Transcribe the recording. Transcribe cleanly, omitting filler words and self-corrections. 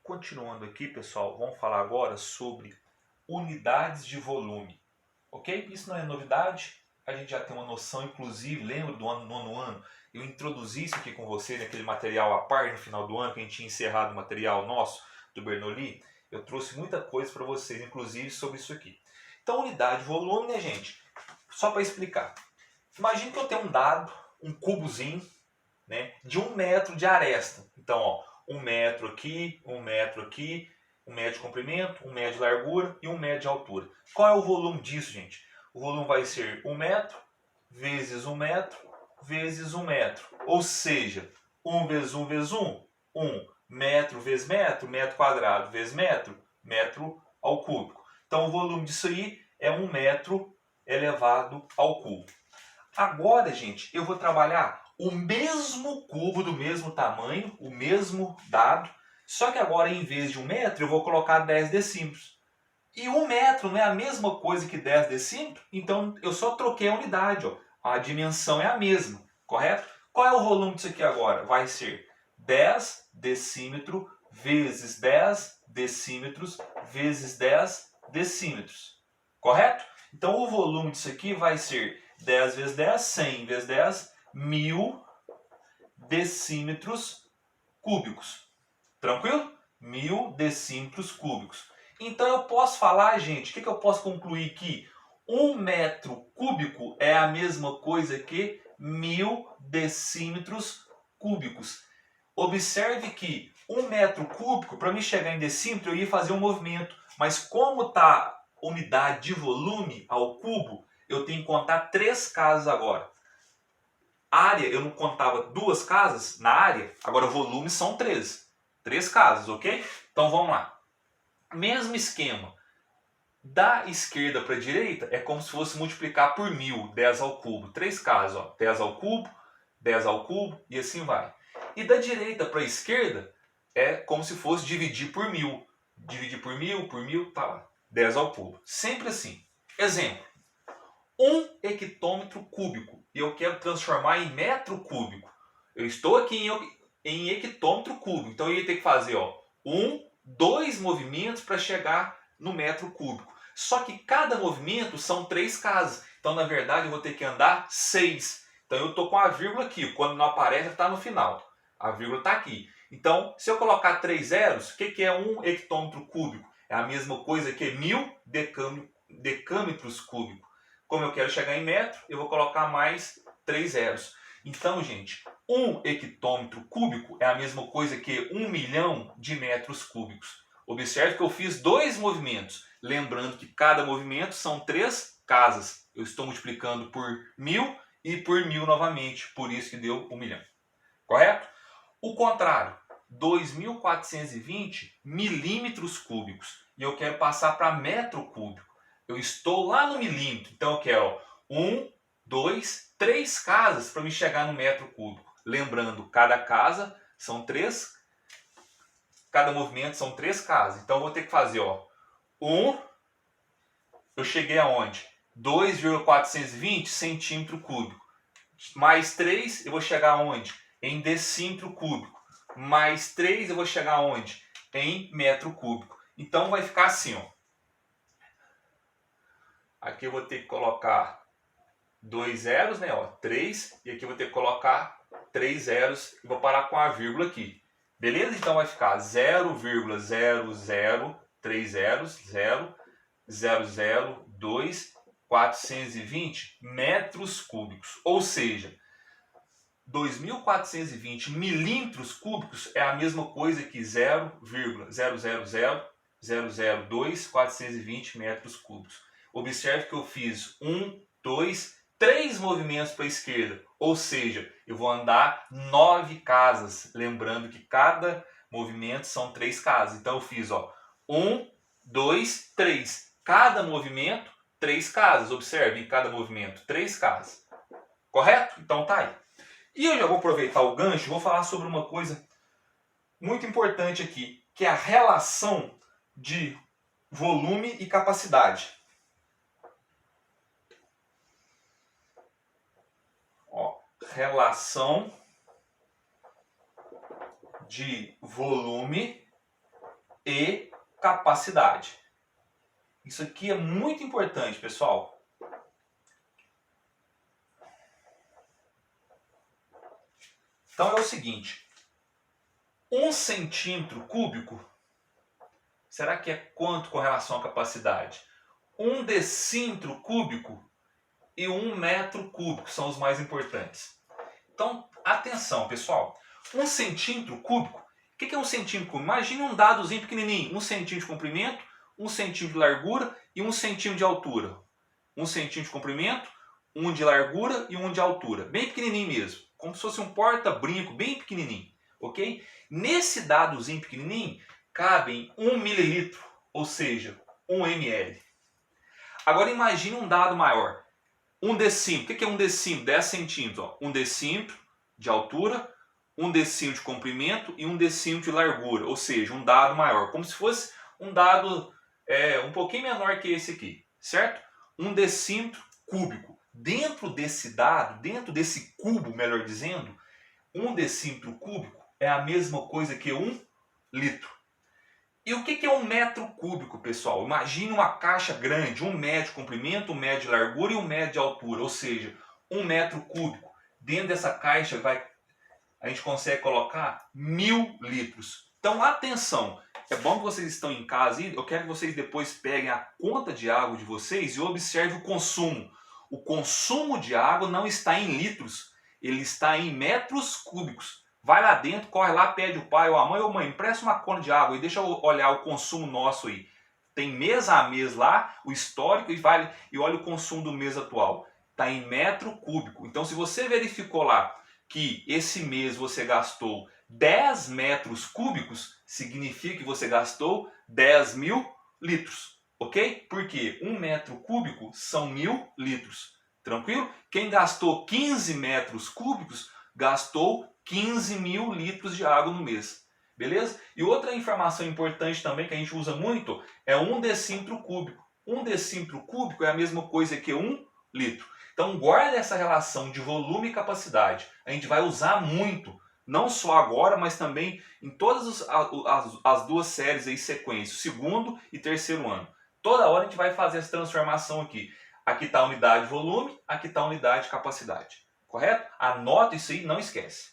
Continuando aqui, pessoal, vamos falar agora sobre unidades de volume, ok? Isso não é novidade, a gente já tem uma noção, inclusive, lembra do nono ano? Eu introduzi isso aqui com você naquele material à par no final do ano, que a gente tinha encerrado o material nosso do Bernoulli. Eu trouxe muita coisa para vocês, inclusive, sobre isso aqui. Então, unidade de volume, né, gente? Só para explicar. Imagine que eu tenho um dado, um cubozinho, né, de 1 metro de aresta. Então, ó, 1 metro aqui, 1 metro aqui, 1 metro de comprimento, 1 metro de largura e 1 metro de altura. Qual é o volume disso, gente? O volume vai ser 1 metro vezes 1 metro vezes 1 metro. Ou seja, 1 vezes 1 vezes 1, 1 metro vezes metro, metro quadrado vezes metro, metro ao cúbico. Então, o volume disso aí é 1 metro elevado ao cubo. Agora, gente, eu vou trabalhar o mesmo cubo do mesmo tamanho, o mesmo dado, só que agora em vez de 1 metro eu vou colocar 10 decímetros. E 1 metro não é a mesma coisa que 10 decímetros, então eu só troquei a unidade, ó. A dimensão é a mesma, correto? Qual é o volume disso aqui agora? Vai ser 10 decímetros vezes 10 decímetros vezes 10 decímetros, correto? Então o volume disso aqui vai ser 10 vezes 10, 100 vezes 10, 1000 decímetros cúbicos. Tranquilo? 1000 decímetros cúbicos. Então eu posso falar, gente, o que eu posso concluir aqui? 1 metro cúbico é a mesma coisa que 1000 decímetros cúbicos. Observe que 1 metro cúbico, para me chegar em decímetro, eu ia fazer um movimento. Mas como está unidade de volume ao cubo, eu tenho que contar 3 casas agora. Área, eu não contava 2 casas na área, agora volume são 3. 3 casas, ok? Então vamos lá. Mesmo esquema. Da esquerda para a direita é como se fosse multiplicar por 1000, 10 ao cubo. 3 casas, ó. 10 ao cubo, 10 ao cubo e assim vai. E da direita para a esquerda é como se fosse dividir por 1000. Dividir por 1000, tá lá. 10 ao cubo. Sempre assim. Exemplo. 1 hectômetro cúbico e eu quero transformar em metro cúbico. Eu estou aqui em hectômetro cúbico, então eu ia ter que fazer 2 movimentos para chegar no metro cúbico. Só que cada movimento são 3 casas, então na verdade eu vou ter que andar 6. Então eu estou com a vírgula aqui, quando não aparece está no final. A vírgula está aqui. Então se eu colocar 3 zeros, o que é 1 hectômetro cúbico? É a mesma coisa que 1000 decâmetros cúbicos. Como eu quero chegar em metro, eu vou colocar mais 3 zeros. Então, gente, 1 hectômetro cúbico é a mesma coisa que 1 milhão de metros cúbicos. Observe que eu fiz 2 movimentos. Lembrando que cada movimento são 3 casas. Eu estou multiplicando por 1000 e por 1000 novamente. Por isso que deu 1 milhão. Correto? O contrário. 2.420 milímetros cúbicos. E eu quero passar para metro cúbico. Eu estou lá no milímetro, então eu quero 1, 2, 3 casas para me chegar no metro cúbico. Lembrando, cada casa são 3, cada movimento são 3 casas. Então eu vou ter que fazer 1, eu cheguei aonde? 2,420 centímetro cúbico. Mais 3, eu vou chegar aonde? Em decímetro cúbico. Mais 3, eu vou chegar aonde? Em metro cúbico. Então vai ficar assim, ó. Aqui eu vou ter que colocar 2 zeros, né? 3. E aqui eu vou ter que colocar 3 zeros. E vou parar com a vírgula aqui. Beleza? Então vai ficar 0,0030,002,420 metros cúbicos. Ou seja, 2.420 milímetros cúbicos é a mesma coisa que 0,0000002,420 metros cúbicos. Observe que eu fiz 1, 2, 3 movimentos para a esquerda, ou seja, eu vou andar 9 casas. Lembrando que cada movimento são 3 casas. Então eu fiz 1, 2, 3. Cada movimento, 3 casas. Observe, em cada movimento, 3 casas. Correto? Então tá aí. E eu já vou aproveitar o gancho e vou falar sobre uma coisa muito importante aqui, que é a relação de volume e capacidade. Relação de volume e capacidade. Isso aqui é muito importante, pessoal. Então é o seguinte, 1 centímetro cúbico, será que é quanto com relação à capacidade? 1 decímetro cúbico e 1 metro cúbico são os mais importantes. Então, atenção, pessoal. 1 centímetro cúbico, o que é 1 centímetro cúbico? Imagine um dadozinho pequenininho, 1 centímetro de comprimento, 1 centímetro de largura e 1 centímetro de altura. 1 centímetro de comprimento, 1 de largura e 1 de altura. Bem pequenininho mesmo, como se fosse um porta-brinco, bem pequenininho, ok? Nesse dadozinho pequenininho, cabem 1 mililitro, ou seja, 1 ml. Agora imagine um dado maior. 1 decímetro. O que é 1 decímetro? 10 centímetros. Ó. 1 decímetro de altura, 1 decímetro de comprimento e 1 decímetro de largura. Ou seja, um dado maior. Como se fosse um dado um pouquinho menor que esse aqui. Certo? 1 decímetro cúbico. Dentro desse dado, dentro desse cubo, melhor dizendo, 1 decímetro cúbico é a mesma coisa que 1 litro. E o que é 1 metro cúbico, pessoal? Imagine uma caixa grande, 1 metro de comprimento, 1 metro de largura e 1 metro de altura, ou seja, 1 metro cúbico. Dentro dessa caixa a gente consegue colocar 1000 litros. Então atenção, é bom que vocês estão em casa e eu quero que vocês depois peguem a conta de água de vocês e observem o consumo. O consumo de água não está em litros, ele está em metros cúbicos. Vai lá dentro, corre lá, pede o pai ou a mãe, ou mãe, empresta uma conta de água e deixa eu olhar o consumo nosso aí. Tem mês a mês lá, o histórico, e olha o consumo do mês atual. Está em metro cúbico. Então se você verificou lá que esse mês você gastou 10 metros cúbicos, significa que você gastou 10.000 litros. Ok? Porque 1 metro cúbico são 1000 litros. Tranquilo? Quem gastou 15 metros cúbicos gastou 15.000 litros de água no mês. Beleza? E outra informação importante também que a gente usa muito é 1 decímetro cúbico. 1 decímetro cúbico é a mesma coisa que 1 litro. Então guarda essa relação de volume e capacidade. A gente vai usar muito, não só agora, mas também em todas as duas séries aí, sequência, segundo e terceiro ano. Toda hora a gente vai fazer essa transformação aqui. Aqui está a unidade de volume, aqui está a unidade de capacidade. Correto? Anota isso aí, não esquece.